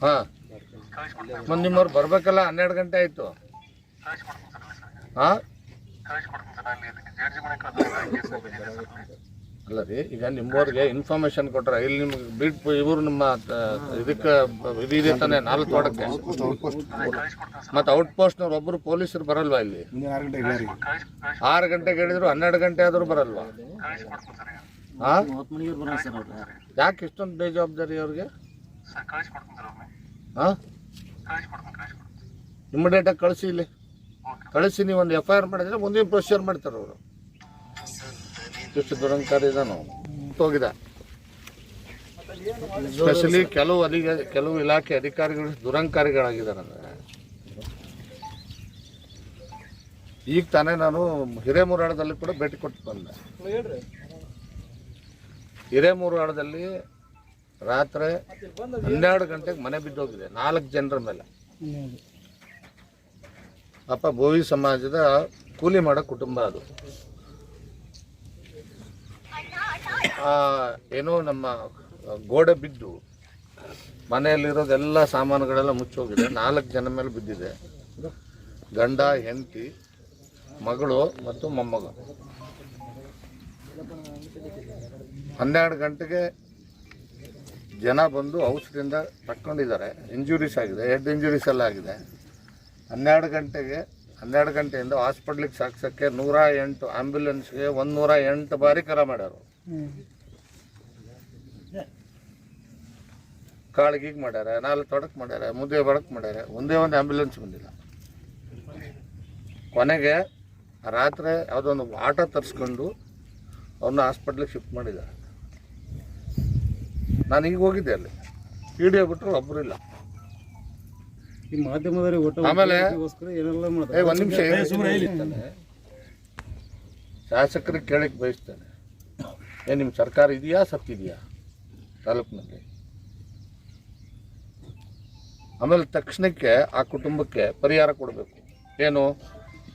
ಹಾಂ ಮತ್ತು ನಿಮ್ಮವ್ರು ಬರಬೇಕಲ್ಲ 12 ಗಂಟೆ ಆಯಿತು. ಹಾಂ ಅಲ್ಲ ರೀ, ಈಗ ನಿಮ್ಮವ್ರಿಗೆ ಇನ್ಫಾರ್ಮೇಶನ್ ಕೊಟ್ರೆ ಇಲ್ಲಿ ನಿಮ್ಗೆ ಬೀಟ್ ಇವರು ನಿಮ್ಮ ಇದಕ್ಕೆ ಇದಿದೆ ತಾನೆ 4 ತೋಟಕ್ಕೆ, ಮತ್ತು ಔಟ್ ಪೋಸ್ಟ್ನವ್ರು ಒಬ್ಬರು ಪೊಲೀಸರು ಬರಲ್ವಾ ಇಲ್ಲಿ? 6 ಗಂಟೆಗೆ ಹೇಳಿದ್ರು 12 ಗಂಟೆ ಆದರೂ ಬರಲ್ವಾ? ಹಾಂ ಯಾಕೆ ಇಷ್ಟೊಂದು ಬೇಜವಾಬ್ದಾರಿ ಅವ್ರಿಗೆ? ಹಾಂ ಇಮಿಡಿಯೇಟಾಗಿ ಕಳಿಸಿ, ಇಲ್ಲಿ ಕಳಿಸಿ. ನೀವು ಒಂದು FIR ಮಾಡಿದ್ರೆ ಮುಂದಿನ ಪ್ರೊಸೀಜರ್ ಮಾಡ್ತಾರೆ ಅವರು. ಎಷ್ಟು ದುರಂಕಾರ ಇದಾನು ಹೋಗಿದೆ. ಸ್ಪೆಷಲಿ ಕೆಲವು ಇಲಾಖೆ ಅಧಿಕಾರಿಗಳು ದುರಂಕಾರಿಗಳಾಗಿದ್ದಾರೆ. ಅಂದರೆ ಈಗ ತಾನೇ ನಾನು ಹಿರೇಮೂರಾಳದಲ್ಲಿ ಕೂಡ ಭೇಟಿ ಕೊಟ್ಟು ಬಂದೆ. ಹಿರೇಮೂರಾಳದಲ್ಲಿ ರಾತ್ರಿ 12 ಗಂಟೆಗೆ ಮನೆ ಬಿದ್ದೋಗಿದೆ 4 ಜನರ ಮೇಲೆ. ಪಾಪ ಬೋವಿ ಸಮಾಜದ ಕೂಲಿ ಮಾಡೋ ಕುಟುಂಬ ಅದು. ಏನೋ ನಮ್ಮ ಗೋಡೆ ಬಿದ್ದು ಮನೆಯಲ್ಲಿರೋದೆಲ್ಲ ಸಾಮಾನುಗಳೆಲ್ಲ ಮುಚ್ಚೋಗಿದೆ. 4 ಜನ ಮೇಲೆ ಬಿದ್ದಿದೆ. ಗಂಡ, ಹೆಂಡತಿ, ಮಗಳು ಮತ್ತು ಮೊಮ್ಮಗ. 12 ಗಂಟೆಗೆ ಜನ ಬಂದು ಔಷಧಿಯಿಂದ ತಕ್ಕೊಂಡಿದ್ದಾರೆ. ಇಂಜುರೀಸ್ ಆಗಿದೆ, ಹೆಡ್ ಇಂಜುರೀಸ್ ಎಲ್ಲ ಆಗಿದೆ. 12 ಗಂಟೆಯಿಂದ ಹಾಸ್ಪಿಟ್ಲಿಗೆ ಸಾಕ್ಸೋಕ್ಕೆ 108 ಆ್ಯಂಬುಲೆನ್ಸ್ಗೆ 108 ಬಾರಿ ಕರೆ ಮಾಡ್ಯಾರು. ಕಾಳಿಗೆ ಮಾಡ್ಯಾರ, 4 ತೋಟಕ್ಕೆ ಮಾಡ್ಯಾರ, ಮುದ್ದೆ ಬಡಕ್ಕೆ ಮಾಡ್ಯಾರ. ಒಂದೇ ಒಂದು ಆ್ಯಂಬುಲೆನ್ಸ್ ಬಂದಿಲ್ಲ. ಕೊನೆಗೆ ರಾತ್ರಿ ಯಾವುದೊಂದು ಆಟೋ ತರಿಸ್ಕೊಂಡು ಅವ್ರನ್ನ ಹಾಸ್ಪಿಟ್ಲಿಗೆ ಶಿಫ್ಟ್ ಮಾಡಿದ್ದಾರೆ. ನಾನು ಈಗ ಹೋಗಿದ್ದೆ, ಅಲ್ಲಿ ವಿಡಿಯೋ ಬಿಟ್ಟರು ಒಬ್ಬರು ಇಲ್ಲ. ಆಮೇಲೆ ಒಂದು ನಿಮಿಷ ಶಾಸಕರಿಗೆ ಕೇಳಕ್ಕೆ ಬಯಸ್ತೇನೆ, ನಿಮ್ಮ ಸರ್ಕಾರ ಇದೆಯಾ ಸತ್ತಿದೆಯಾ ತಾಲೂಕಿನಲ್ಲಿ? ಆಮೇಲೆ ತಕ್ಷಣಕ್ಕೆ ಆ ಕುಟುಂಬಕ್ಕೆ ಪರಿಹಾರ ಕೊಡಬೇಕು. ಏನು?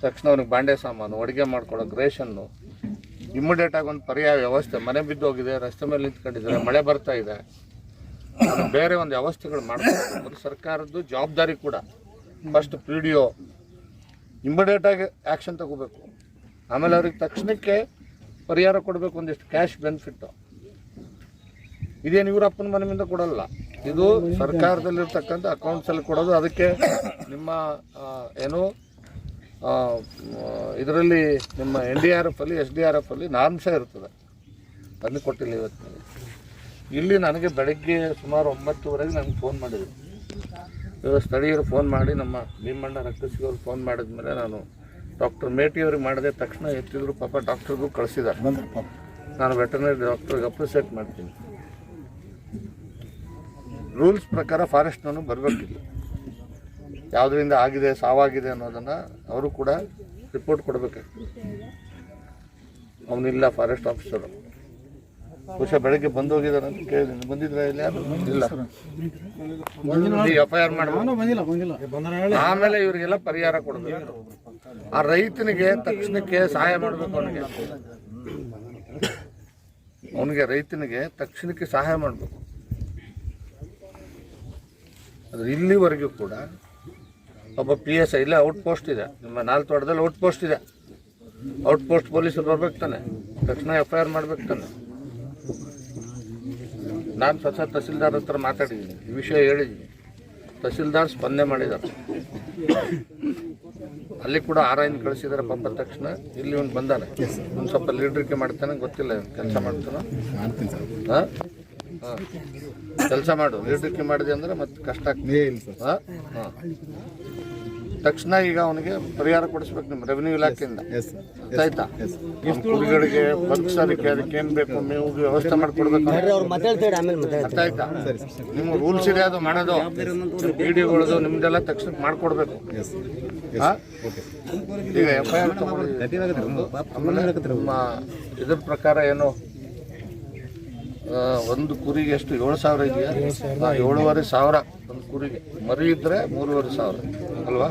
ತಕ್ಷಣ ಅವ್ನಿಗೆ ಬಾಂಡೆ ಸಾಮಾನು, ಅಡುಗೆ ಮಾಡ್ಕೊಳಕ್ಕೆ ರೇಷನ್ನು, ಇಮ್ಮಿಡಿಯೇಟಾಗಿ ಒಂದು ಪರ್ಯಾಯ ವ್ಯವಸ್ಥೆ. ಮನೆ ಬಿದ್ದೋಗಿದೆ, ರಸ್ತೆ ಮೇಲೆ ನಿಂತ್ಕೊಂಡಿದ್ದಾರೆ, ಮಳೆ ಬರ್ತಾ ಇದೆ, ಬೇರೆ ಒಂದು ವ್ಯವಸ್ಥೆಗಳು ಮಾಡಬೇಕು. ಅದು ಸರ್ಕಾರದ್ದು ಜವಾಬ್ದಾರಿ ಕೂಡ. ಫಸ್ಟ್ PDO ಇಮ್ಮಿಡಿಯೇಟಾಗಿ ಆ್ಯಕ್ಷನ್ ತಗೋಬೇಕು. ಆಮೇಲೆ ಅವ್ರಿಗೆ ತಕ್ಷಣಕ್ಕೆ ಪರಿಹಾರ ಕೊಡಬೇಕು, ಒಂದಿಷ್ಟು ಕ್ಯಾಶ್ ಬೆನಿಫಿಟ್ಟು. ಇದೇನು ಇವರಪ್ಪನ ಮನೆಯಿಂದ ಕೊಡಲ್ಲ, ಇದು ಸರ್ಕಾರದಲ್ಲಿರ್ತಕ್ಕಂಥ ಅಕೌಂಟ್ಸಲ್ಲಿ ಕೊಡೋದು. ಅದಕ್ಕೆ ನಿಮ್ಮ ಏನು ಇದರಲ್ಲಿ ನಿಮ್ಮ NDRF ಅಲ್ಲಿ SDRF ಅಲ್ಲಿ ನಾರ್ಮ್ಸೇ ಇರ್ತದೆ, ಅದನ್ನು ಕೊಟ್ಟಿಲ್ಲ ಇವತ್ತು. ಇಲ್ಲಿ ನನಗೆ ಬೆಳಗ್ಗೆ ಸುಮಾರು 9:30 ನನಗೆ ಫೋನ್ ಮಾಡಿದ್ರು. ಸ್ಥಳೀಯರು ಫೋನ್ ಮಾಡಿ ನಮ್ಮ ಭೀಮಣ್ಣ ರಕ್ತಸಿಗವ್ರು ಫೋನ್ ಮಾಡಿದ್ಮೇಲೆ ನಾನು ಡಾಕ್ಟರ್ ಮೇಟಿಯವ್ರಿಗೆ ಮಾಡಿದೆ. ತಕ್ಷಣ ಎತ್ತಿದ್ರು. ಪಾಪ ಡಾಕ್ಟ್ರಿಗೂ ಕಳಿಸಿದ್ದಾರೆ. ನಾನು ವೆಟರ್ನರಿ ಡಾಕ್ಟ್ರಿಗೆ ಅಪ್ರಿಸಿಯೇಟ್ ಮಾಡ್ತೀನಿ. ರೂಲ್ಸ್ ಪ್ರಕಾರ ಫಾರೆಸ್ಟ್ನೂ ಬರಬೇಕಿಲ್ಲ. ಯಾವುದರಿಂದ ಆಗಿದೆ, ಸಾವಾಗಿದೆ ಅನ್ನೋದನ್ನು ಅವರು ಕೂಡ ರಿಪೋರ್ಟ್ ಕೊಡಬೇಕಾಗ್ತದೆ. ಅವನಿಲ್ಲ ಫಾರೆಸ್ಟ್ ಆಫೀಸರು. ಬಹುಶಃ ಬೆಳಗ್ಗೆ ಬಂದೋಗಿದ್ದಾರೆ ಅಂತ ಕೇಳಿದ್ದೀನಿ. ಬಂದಿದ್ರೆ ಇಲ್ಲ? ಇಲ್ಲ. FIR ಮಾಡಬೇಕು. ಆಮೇಲೆ ಇವರಿಗೆಲ್ಲ ಪರಿಹಾರ ಕೊಡಬೇಕು. ಆ ರೈತನಿಗೆ ತಕ್ಷಣಕ್ಕೆ ಸಹಾಯ ಮಾಡಬೇಕು. ರೈತನಿಗೆ ತಕ್ಷಣಕ್ಕೆ ಸಹಾಯ ಮಾಡಬೇಕು. ಆದರೆ ಇಲ್ಲಿವರೆಗೂ ಕೂಡ ಒಬ್ಬ PSI ಇಲ್ಲ, ಔಟ್ ಪೋಸ್ಟ್ ಇದೆ. ನಿಮ್ಮ 4 ತೋಟದಲ್ಲಿ ಔಟ್ ಪೋಸ್ಟ್ ಇದೆ. ಔಟ್ ಪೋಸ್ಟ್ ಪೊಲೀಸರು ಬರ್ಬೇಕು ತಾನೆ, ತಕ್ಷಣ FIR ಮಾಡ್ಬೇಕು ತಾನೆ. ನಾನು ಸ್ವತಃ ತಹಸೀಲ್ದಾರ್ ಹತ್ರ ಮಾತಾಡಿದ್ದೀನಿ, ಈ ವಿಷಯ ಹೇಳಿದ್ದೀನಿ. ತಹಸೀಲ್ದಾರ್ ಸ್ಪಂದನೆ ಮಾಡಿದ್ದಾರೆ. ಅಲ್ಲಿ ಕೂಡ RIನ ಕಳಿಸಿದ್ದಾರೆ. ಪಾಪ ತಕ್ಷಣ ಇಲ್ಲಿ ಒಂದು ಬಂದಾನೆ, ಒಂದು ಸ್ವಲ್ಪ ಲೀಡ್ರಿಕೆ ಮಾಡ್ತಾನೆ, ಗೊತ್ತಿಲ್ಲ ಕೆಲಸ ಮಾಡ್ತಾನೆ. ಹಾಂ ಹಾಂ ಕೆಲಸ ಮಾಡು. ಲೀಡ್ರಿಕೆ ಮಾಡಿದೆ ಅಂದರೆ ಮತ್ತೆ ಕಷ್ಟ ಆಗ್ತದೆ. ಹಾಂ ಹಾಂ ತಕ್ಷಣ ಈಗ ಅವನಿಗೆ ಪರಿಹಾರ ಕೊಡಿಸ್ಬೇಕು ನಿಮ್ಮ ರೆವಿನ್ಯೂ ಇಲಾಖೆಯಿಂದ. ಆಯ್ತಾ? ಕುರಿಗಳಿಗೆ ಬದುಕಿಸೋದಕ್ಕೆ ಅದಕ್ಕೆ ಏನು ಬೇಕು ಮೇವು ವ್ಯವಸ್ಥೆ ಮಾಡಿಕೊಡ್ಬೇಕು. ಅರ್ಥ ಆಯ್ತಾ? ನಿಮ್ಮ ರೂಲ್ಸ್ ಇದೆ, ಅದು ಮಾಡೋದು. PDOಗಳದು ನಿಮ್ದೆಲ್ಲ ತಕ್ಷಣ ಮಾಡಿಕೊಡ್ಬೇಕು. ಹಾಂ ಈಗ FIR ಆಮೇಲೆ ನಿಮ್ಮ ಇದ್ರ ಪ್ರಕಾರ ಏನು ಒಂದು ಕುರಿಗೆ ಎಷ್ಟು 7,000 ಇದೆಯಾ? 7,500 ಒಂದು ಕುರಿಗೆ. ಮರಿ ಇದ್ದರೆ 3,500 ಅಲ್ವಾ?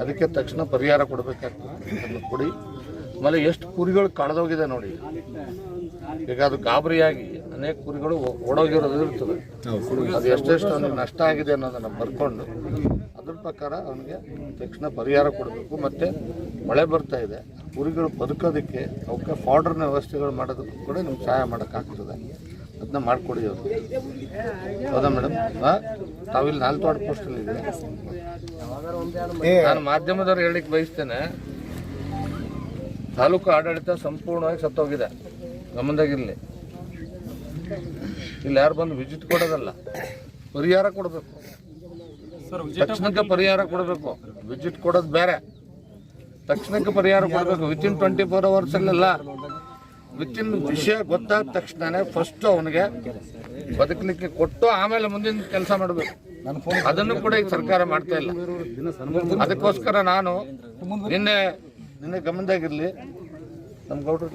ಅದಕ್ಕೆ ತಕ್ಷಣ ಪರಿಹಾರ ಕೊಡಬೇಕಾಗ್ತದೆ. ಅದನ್ನು ಕೊಡಿ. ಆಮೇಲೆ ಎಷ್ಟು ಕುರಿಗಳು ಕಳೆದೋಗಿದೆ ನೋಡಿ. ಈಗ ಅದು ಗಾಬರಿಯಾಗಿ ಅನೇಕ ಕುರಿಗಳು ಓಡೋಗಿರೋದು ಇರ್ತದೆ. ಅದು ಎಷ್ಟೆಷ್ಟು ಅವನಿಗೆ ನಷ್ಟ ಆಗಿದೆ ಅನ್ನೋದನ್ನು ಬರ್ಕೊಂಡು ಅದ್ರ ಪ್ರಕಾರ ಅವನಿಗೆ ತಕ್ಷಣ ಪರಿಹಾರ ಕೊಡಬೇಕು. ಮತ್ತು ಮಳೆ ಬರ್ತಾ ಇದೆ, ಕುರಿಗಳು ಬದುಕೋದಕ್ಕೆ ಅವಕ್ಕೆ ಫಾಡರ್ನ ವ್ಯವಸ್ಥೆಗಳು ಮಾಡೋದಕ್ಕೂ ಕೂಡ ನಿಮ್ಗೆ ಸಹಾಯ ಮಾಡೋಕ್ಕಾಗ್ತದೆ. ಅದನ್ನ ಮಾಡಿಕೊಡಿ ಅವರು. ಹೌದಾ ಮೇಡಮ್? ತಾವಿಲ್ಲಿ 4 ವಾರ್ಡ್ ಪೋಸ್ಟಲ್ಲಿ ಇದೆ. ನಾನು ಮಾಧ್ಯಮದವ್ರು ಹೇಳಿಕ್ಕೆ ಬಯಸ್ತೇನೆ, ತಾಲೂಕು ಆಡಳಿತ ಸಂಪೂರ್ಣವಾಗಿ ಸತ್ತೋಗಿದೆ. ಗಮನದಾಗಿರಲಿ. ಇಲ್ಲಿ ಯಾರು ಬಂದು ವಿಸಿಟ್ ಕೊಡೋದಲ್ಲ, ಪರಿಹಾರ ಕೊಡಬೇಕು. ತಕ್ಷಣಕ್ಕೆ ಪರಿಹಾರ ಕೊಡಬೇಕು. ವಿಸಿಟ್ ಕೊಡೋದು ಬೇರೆ, ತಕ್ಷಣಕ್ಕೆ ಪರಿಹಾರ ಕೊಡಬೇಕು. ವಿತಿನ್ 24 hours ಅಲ್ಲ, ವಿತಿನ್ ವಿಷಯ ಗೊತ್ತಾದ ತಕ್ಷಣನೇ ಫಸ್ಟ್ ಅವನಿಗೆ ಬದುಕಲಿಕ್ಕೆ ಕೊಟ್ಟು ಆಮೇಲೆ ಮುಂದಿನ ಕೆಲಸ ಮಾಡಬೇಕು. ಅದನ್ನು ಕೂಡ ಈಗ ಸರ್ಕಾರ ಮಾಡ್ತಾ ಇಲ್ಲ. ಅದಕ್ಕೋಸ್ಕರ ನಾನು ನಿನ್ನೆ ಗಮನದಾಗಿರಲಿ, ನಮ್ಮ ಗೌಡ್ರು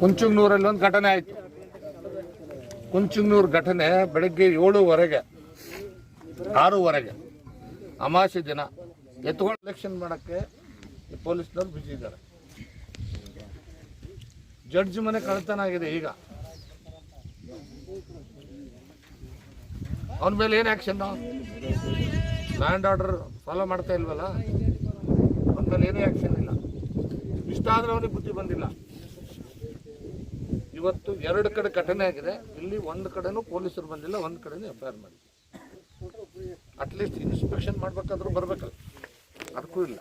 ಕುಂಚುಂಗ್ನೂರಲ್ಲಿ ಒಂದು ಘಟನೆ ಆಯಿತು. ಕುಂಚುಂಗ್ನೂರು ಘಟನೆ ಬೆಳಗ್ಗೆ 7:15 6:15 ಅಮಾವಾಸ್ಯೆ ದಿನ ಎತ್ಕೊಂಡು ಎಲೆಕ್ಷನ್ ಮಾಡೋಕ್ಕೆ ಪೊಲೀಸ್ನವ್ರು ಬಿಸಿ ಇದ್ದಾರೆ. ಜಡ್ಜ್ ಮನೆ ಕಳ್ತನ ಆಗಿದೆ. ಈಗ ಅವನ ಮೇಲೆ ಏನು ಆ್ಯಕ್ಷನ್? ಲ್ಯಾಂಡ್ ಆರ್ಡರ್ ಫಾಲೋ ಮಾಡ್ತಾ ಇಲ್ವಲ್ಲ, ಅವನ ಮೇಲೆ ಏನೂ ಆ್ಯಕ್ಷನ್ ಇಲ್ಲ. ಇಷ್ಟ ಆದರೆ ಅವನಿಗೆ ಬುದ್ಧಿ ಬಂದಿಲ್ಲ. ಇವತ್ತು 2 ಕಡೆ ಘಟನೆ ಆಗಿದೆ. ಇಲ್ಲಿ ಒಂದು ಕಡೆನೂ ಪೊಲೀಸರು ಬಂದಿಲ್ಲ, ಒಂದು ಕಡೆನೂ FIR ಮಾಡಿ. ಅಟ್ಲೀಸ್ಟ್ ಇನ್ಸ್ಪೆಕ್ಷನ್ ಮಾಡ್ಬೇಕಾದ್ರೂ ಬರಬೇಕಲ್ಲ, ಅದಕ್ಕೂ ಇಲ್ಲ.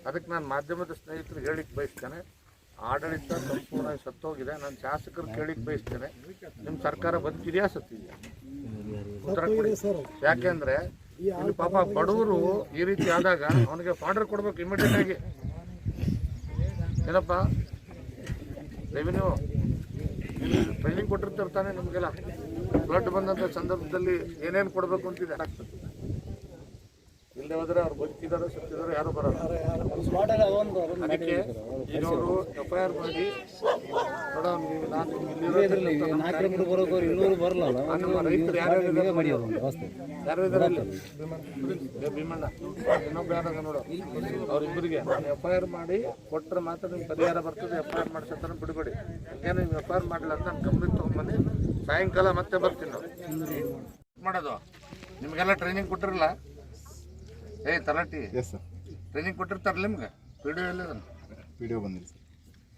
ಅದಕ್ಕೆ ನಾನು ಮಾಧ್ಯಮದ ಸ್ನೇಹಿತರು ಹೇಳಿಕ್ಕೆ ಬಯಸ್ತೇನೆ, ಆಡಳಿತ ಸಂಪೂರ್ಣ ಸತ್ತೋಗಿದೆ. ನಾನು ಶಾಸಕರು ಕೇಳಿಕ್ಕೆ ಬಯಸ್ತೇನೆ, ನಿಮ್ಮ ಸರ್ಕಾರ ಬದುಕಿದೆಯಾ ಸತ್ತಿದೆಯಾ? ಉತ್ತರ ಕೊಡಿ. ಯಾಕೆಂದರೆ ಇಲ್ಲಿ ಪಾಪ ಬಡವರು ಈ ರೀತಿ ಆದಾಗ ಅವನಿಗೆ ಫಾರ್ಡರ್ ಕೊಡಬೇಕು ಇಮಿಡಿಯೇಟ್ ಆಗಿ. ಏನಪ್ಪ ರೆವಿನ್ಯೂ ಟ್ರೈನಿಂಗ್ ಕೊಟ್ಟಿರ್ತಾನೆ ನಿಮಗೆಲ್ಲ. ಫ್ಲಡ್ ಬಂದಂಥ ಸಂದರ್ಭದಲ್ಲಿ ಏನೇನು ಕೊಡಬೇಕು ಅಂತಿದೆ ಆಗ್ತದೆ. ಇಲ್ಲದೆ ಹೋದರೆ ಅವ್ರು ಬದುಕಿದಾರೋ ಸತ್ತಿದಾರೋ ಯಾರು ಬರೋಲ್ಲ. ಅದಕ್ಕೆ ಈಗ ಅವರು FIR ಮಾಡಿ ರೈತರು ಯಾರ್ಯಾರು ಭೀಮಣ್ಣ ಇನ್ನೊಬ್ಬ ಯಾರಾಗ ನೋಡು, ಅವ್ರಿಬ್ಬರಿಗೆ FIR ಮಾಡಿ ಕೊಟ್ಟರೆ ಮಾತ್ರ ನಿಮ್ಗೆ ಪರಿಹಾರ ಬರ್ತದೆ. FIR ಮಾಡಿಸತ್ತಾರ ಬಿಡಬೇಡಿ. ಹಂಗೇನು ನೀವು FIR ಮಾಡಿಲ್ಲ ಅಂತ ನಾನು ಗಮನಕ್ಕೆ ತೊಗೊಂಬಂದು ಸಾಯಂಕಾಲ ಮತ್ತೆ ಬರ್ತೀನಿ. ನಾವು ಮಾಡೋದು ನಿಮಗೆಲ್ಲ ಟ್ರೈನಿಂಗ್ ಕೊಟ್ಟಿರಲ್ಲ. ತಲಾಟಿ ಟ್ರೈನಿಂಗ್ ಕೊಟ್ಟಿರ್ತಾರಲ್ಲ ನಿಮ್ಗೆ. PDO ಎಲ್ಲ PDO ಬಂದಿಲ್ಲ ಸರ್.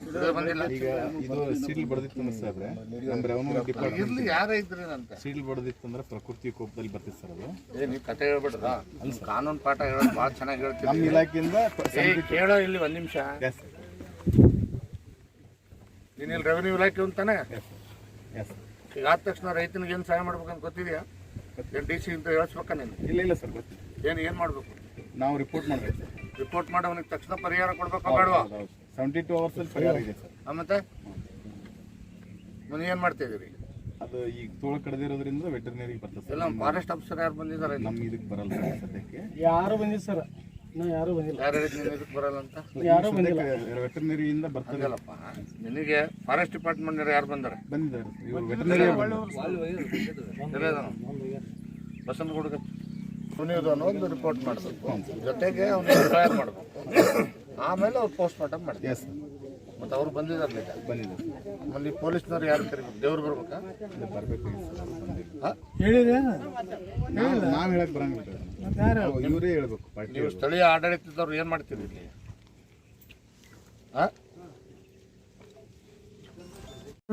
PDO ಬಂದಿಲ್ಲ. ಈಗ ಇದು ಸೀಲ್ ಬಡದಿತ್ತು ಸಾಹೇಬ್ರೆ, ನಮ್ಮ ರೆವೆನ್ಯೂ ಡಿಪಾರ್ಟ್ಮೆಂಟ್ ಯಾರೇ ಇದ್ರಿ ಅಂತ ಸೀಲ್ ಬಡದಿತ್ತು ಅಂದ್ರೆ ಪ್ರಕೃತಿ ಕೋಪದಲ್ಲಿ ಬರ್ತಿತ್ತು ಸರ್ ಅದು. ನೀವು ಕತೆ ಹೇಳ್ಬಿಡ್ರ, ಕಾನೂನು ಪಾಠ ಹೇಳೋದು ಭಾಳ ಚೆನ್ನಾಗಿ ಹೇಳ್ತೀವಿ. ನಮ್ಮ ಇಲಾಖೆಯಿಂದ ಕೇಳೋ ಇಲ್ಲಿ 1 ನಿಮಿಷ. ನೀನು ಇಲ್ಲಿ ರೆವೆನ್ಯೂ ಇಲಾಖೆ ಅಂತಾನೆ. ಈಗ ಆದ ತಕ್ಷಣ ರೈತನಿಗೆ ಏನು ಸಹಾಯ ಮಾಡ್ಬೇಕಂತ ಗೊತ್ತಿದೆಯಾ? DC ಅಂತ ಹೇಳಿಸ್ಬೇಕಾ ನೀನು? ಇಲ್ಲ ಸರ್, ಗೊತ್ತಿಲ್ಲ. ಏನು ಮಾಡಬೇಕು? ನಾವು ರಿಪೋರ್ಟ್ ಮಾಡಬೇಕು. ರಿಪೋರ್ಟ್ ಮಾಡಿ ಅವನಿಗೆ ತಕ್ಷಣ ಪರಿಹಾರ ಕೊಡ್ಬೇಕು ಬೇಡವಾ? 72 hours ಪರಿಹಾರ ಇದೆ ಸರ್. ಮತ್ತೆ ಏನು ಮಾಡ್ತಿದ್ದೀರಿ? ಅದು ಈಗ ತೋಳ ಕಳೆದಿರೋದ್ರಿಂದ ವೆಟರ್ನರಿಗೆ ಬರ್ತದೆ. ಎಲ್ಲ ಫಾರೆಸ್ಟ್ ಆಫೀಸರ್ ಯಾರು ಬಂದಿದ್ದಾರೆ? ನಮ್ಮ ಇದಕ್ಕೆ ಬರಲ್ಲ ಸರ್ ಸದ್ಯಕ್ಕೆ. ಯಾರು ಬಂದಿಲ್ಲ ಸರ್, ಯಾರು ಬಂದಿಲ್ಲ. ಯಾರು ಹೇಳಿದ್ರು ಇದಕ್ಕೆ ಬರಲ್ಲ ಅಂತ? ಯಾರು ಬಂದಿಲ್ಲ. ವೆಟರ್ನರಿಯಿಂದ ಬರ್ತದೆ. ನಿನಗೆ ಫಾರೆಸ್ಟ್ ಡಿಪಾರ್ಟ್ಮೆಂಟ್ ಯಾರು ಬಂದಾರೆ? ಬಂದಿದ್ದಾರೆ. ಇವರು ವೆಟರ್ನರಿ ಬಸವನಗುಡ್ಗ ಸುನೀದು ಅನ್ನೋ ಒಂದು ರಿಪೋರ್ಟ್ ಮಾಡಬೇಕು. ಜೊತೆಗೆ ಅವ್ನು FIR ಮಾಡಬೇಕು. ಆಮೇಲೆ ಅವ್ರು ಪೋಸ್ಟ್ ಮಾರ್ಟಮ್ ಮಾಡ್ತೀವಿ. ಮತ್ತು ಅವ್ರು ಬಂದಿದ್ದಾರೆ. ಆಮೇಲೆ ಪೊಲೀಸ್ನವ್ರು ಯಾರು ಕರಿಬೇಕು? ದೇವ್ರು ಬರ್ಬೇಕಾ? ಬರಬೇಕು. ಹೇಳಿದ್ರೆ ನಾವು ಹೇಳಕ್ ಬರಂಗಿಲ್ಲ, ಇವರೇ ಹೇಳ್ಬೇಕು. ನೀವು ಸ್ಥಳೀಯ ಆಡಳಿತದವ್ರು ಏನು ಮಾಡ್ತೀರಿ ಇಲ್ಲಿ?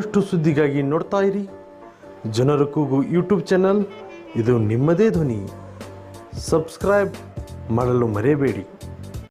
ಅಷ್ಟು ಸುದ್ದಿಗಾಗಿ ನೋಡ್ತಾ ಇರಿ ಜನರ ಕೂಗು ಯೂಟ್ಯೂಬ್ ಚಾನಲ್. ಇದು ನಿಮ್ಮದೇ ಧ್ವನಿ. ಸಬ್ಸ್ಕ್ರೈಬ್ ಮಾಡಲು ಮರೆಯಬೇಡಿ.